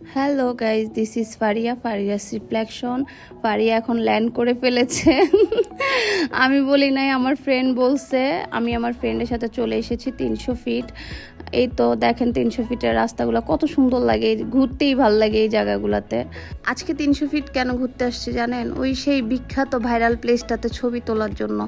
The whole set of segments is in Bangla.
Hello guys, this is Faria's reflection. Faria এখন ল্যান্ড করে ফেলেছে। আমি বলি নাই, আমার ফ্রেন্ড বলছে। আমি আমার ফ্রেন্ডের সাথে চলে এসেছি 300 ফিট। এই তো দেখেন 300 ফিটের রাস্তাগুলো কত সুন্দর লাগে, ঘুরতেই ভাল লাগে এই জায়গাগুলোতে। আজকে 300 ফিট কেন ঘুরতে আসছি জানেন? ওই সেই বিখ্যাত ভাইরাল প্লেসটাতে ছবি তোলার জন্য।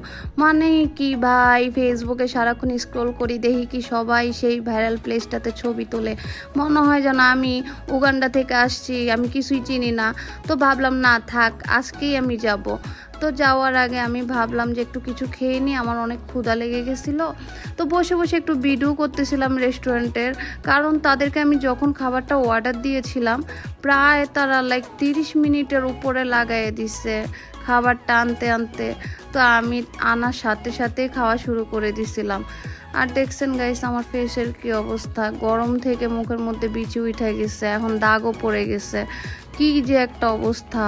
মানে কি ভাই, ফেসবুকে সারাক্ষণ স্ক্রল করি, দেখি কি সবাই সেই ভাইরাল প্লেসটাতে ছবি তোলে। মনে হয় যেন আমি উগান্ডা থেকে আসছি, আমি কিছুই চিনি না। তো ভাবলাম না থাক, আজকেই আমি যাব। তো যাওয়ার আগে আমি ভাবলাম যে একটু কিছু খেয়ে নিই, আমার অনেক ক্ষুধা লেগে গেছিলো। তো বসে বসে একটু ভিডিও করতেছিলাম রেস্টুরেন্টের, কারণ তাদেরকে আমি যখন খাবারটা অর্ডার দিয়েছিলাম প্রায় তারা 30 মিনিটের উপরে লাগাইয়ে দিচ্ছে খাবারটা আনতে আনতে। তো আমি আনার সাথে সাথে খাওয়া শুরু করে দিছিলাম। আর দেখছেন গাইস আমার ফেসের কি অবস্থা, গরম থেকে মুখের মধ্যে বিচি উঠে গেছে, এখন দাগও পড়ে গেছে। কি যে একটা অবস্থা,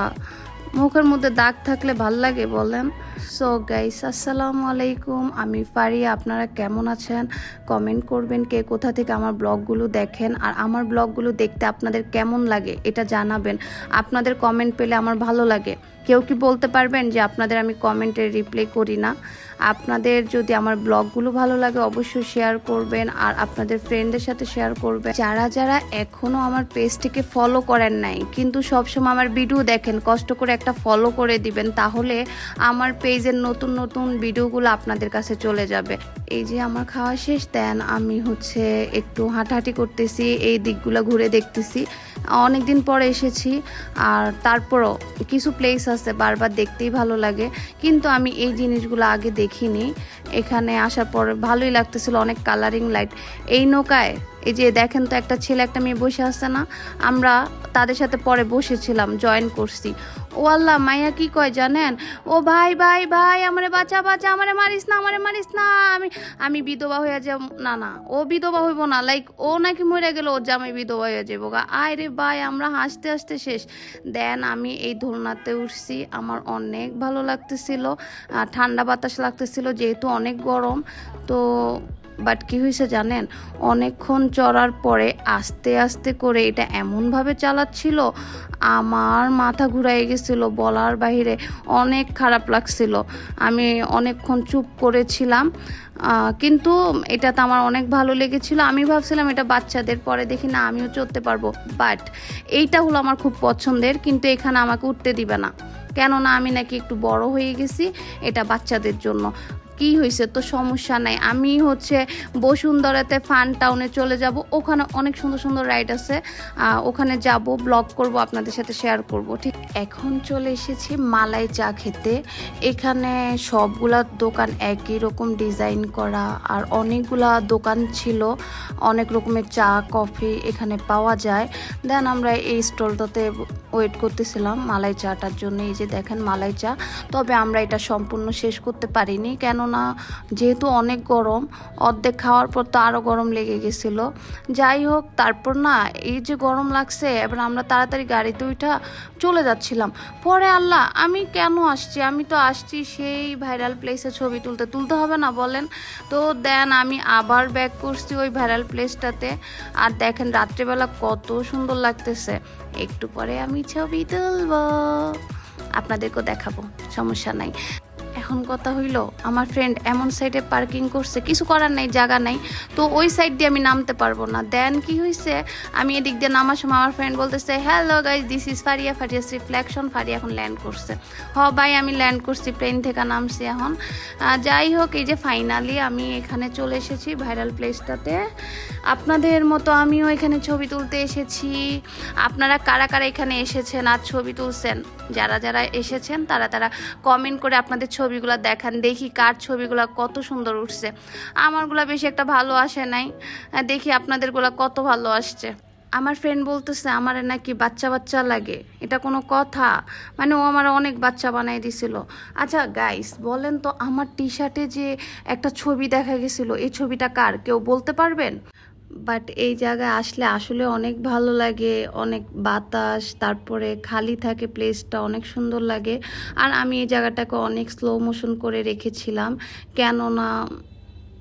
মুখের মধ্যে দাগ থাকলে ভাল লাগে বলেন? সো গাইস, আসসালামু আলাইকুম, আমি ফারিয়া। আপনারা কেমন আছেন? কমেন্ট করবেন কে কোথা থেকে আমার ব্লগগুলো দেখেন, আর আমার ব্লগগুলো দেখতে আপনাদের কেমন লাগে এটা জানাবেন। আপনাদের কমেন্ট পেলে আমার ভালো লাগে। কেউ কি বলতে পারবেন যে আপনাদের আমি কমেন্টে রিপ্লাই করি না? আপনাদের যদি আমার ব্লগগুলো ভালো লাগে অবশ্যই শেয়ার করবেন, আর আপনাদের ফ্রেন্ডদের সাথে শেয়ার করবেন। যারা যারা এখনও আমার পেজটিকে ফলো করেন নাই কিন্তু সবসময় আমার ভিডিও দেখেন, কষ্ট করে একটা ফলো করে দিবেন, তাহলে আমার পেজের নতুন নতুন ভিডিওগুলো আপনাদের কাছে চলে যাবে। এই যে আমার খাওয়া শেষ, দেন আমি একটু হাঁটাহাঁটি করতেছি, এই দিকগুলো ঘুরে দেখতেছি। অনেক দিন পরে এসেছি, আর তারপরও কিছু প্লেস আছে বারবার দেখতেই ভালো লাগে, কিন্তু আমি এই জিনিসগুলো আগে দেখিনি। এখানে আসার পর ভালোই লাগতেছিল, অনেক কালারিং লাইট। এই নৌকায় এই যে দেখেন তো, একটা ছেলে একটা মেয়ে বসে আছে না, আমরা তাদের সাথে পরে বসেছিলাম, জয়েন করছি। ও আল্লাহ, মাইয়া কি কয় জানেন? ও ভাই ভাই ভাই, আমারে বাঁচা বাঁচা, আমারে মারিস না, আমারে মারিস না, আমি বিধবা হয়ে যাব। না না, ও বিধবা হইব না, ও নাকি মরে গেল, ওর জামাই বিধবা হয়ে যাবো গা। আয় রে ভাই, আমরা হাসতে হাসতে শেষ। দেন আমি এই দোলনাতে উঠছি, আমার অনেক ভালো লাগতেছিল, ঠান্ডা বাতাস লাগতেছিল যেহেতু অনেক গরম। তো বাট কি হয়েছে জানেন, অনেকক্ষণ চড়ার পরে আস্তে আস্তে করে এটা এমনভাবে চালাচ্ছিল, আমার মাথা ঘুরাই গেছিলো, বলার বাইরে অনেক খারাপ লাগছিল। আমি অনেকক্ষণ চুপ করেছিলাম, কিন্তু এটাতে আমার অনেক ভালো লেগেছিল। আমি ভাবছিলাম এটা বাচ্চাদের, পরে দেখি না আমিও চড়তে পারবো। বাট এইটা হলো আমার খুব পছন্দের, কিন্তু এখানে আমাকে উঠতে দিবে না, কেননা আমি নাকি একটু বড় হয়ে গেছি, এটা বাচ্চাদের জন্য। কি হয়েছে তো সমস্যা নাই, আমি বসুন্ধরাতে ফান টাউনে চলে যাব, ওখানে অনেক সুন্দর সুন্দর রাইড আছে, ওখানে যাব, ব্লগ করব, আপনাদের সাথে শেয়ার করব। ঠিক এখন চলে এসেছি মালাই চা খেতে। এখানে সবগুলা দোকান একই রকম ডিজাইন করা, আর অনেকগুলা দোকান ছিল, অনেক রকমের চা কফি এখানে পাওয়া যায়। দেন আমরা এই স্টলটাতে ওয়েট করতেছিলাম মালাই চাটার জন্য। এই যে দেখেন মালাই চা, তবে আমরা এটা সম্পূর্ণ শেষ করতে পারিনি, কেননা যেহেতু অনেক গরম, অর্ধেক খাওয়ার পর তো আরও গরম লেগে গেছিল। যাই হোক, তারপর না এই যে গরম লাগছে, এবার আমরা তাড়াতাড়ি গাড়িতে উঠা চলে যাচ্ছিলাম। পরে আল্লাহ, আমি কেন আসছি? আমি তো আসছি সেই ভাইরাল প্লেসে ছবি তুলতে, তুলতে হবে না বলেন? তো দেন আমি আবার ব্যাক করছি ওই ভাইরাল প্লেসটাতে। আর দেখেন রাত্রেবেলা কত সুন্দর লাগতেছে। একটু পরে আমি ছবি তুলব, আপনাদেরকেও দেখাবো, সমস্যা নাই। এখন কথা হইল, আমার ফ্রেন্ড এমন সাইডে পার্কিং করছে, কিছু করার নাই, জায়গা নাই, তো ওই সাইড দিয়ে আমি নামতে পারবো না। দেন কি হয়েছে, আমি এদিক দিয়ে নামার সময় আমার ফ্রেন্ড বলতেছে, hello guys, this is Faria's reflection. Faria এখন ল্যান্ড করছে। ভাই আমি ল্যান্ড করছি, প্লেন থেকে নামছি এখন। যাই হোক, এই যে ফাইনালি আমি এখানে চলে এসেছি ভাইরাল প্লেসটাতে। আপনাদের মতো আমিও এখানে ছবি তুলতে এসেছি। আপনারা কারা কারা এখানে এসেছেন আর ছবি তুলছেন? যারা যারা এসেছেন তারা তারা কমেন্ট করে আপনাদের ছবিগুলো দেখান, দেখি কার ছবিগুলো কত সুন্দর উঠছে। আমারগুলো বেশি একটা ভালো আসে নাই, দেখি আপনাদেরগুলো কত ভালো আসছে। আমার ফ্রেন্ড বলতেছে আমার নাকি বাচ্চা বাচ্চা লাগে, এটা কোনো কথা? মানে ও আমার অনেক বাচ্চা বানাই দিছিল। আচ্ছা গাইস, বলেন তো, আমার টি শার্টে যে একটা ছবি দেখা গেছিল, এই ছবিটা কার, কেউ বলতে পারবেন? বাট এই জায়গায় আসলে আসলে অনেক ভালো লাগে, অনেক বাতাস, তারপরে খালি থাকে প্লেসটা, অনেক সুন্দর লাগে। আর আমি এই জায়গাটাকে অনেক স্লো মোশন করে রেখেছিলাম, কেননা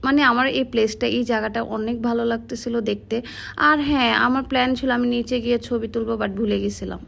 মানে আমার এই প্লেসটা, এই জায়গাটা অনেক ভালো লাগতেছিল দেখতে। আর হ্যাঁ, আমার প্ল্যান ছিল আমি নিচে গিয়ে ছবি তুলবো, বাট ভুলে গেছিলাম।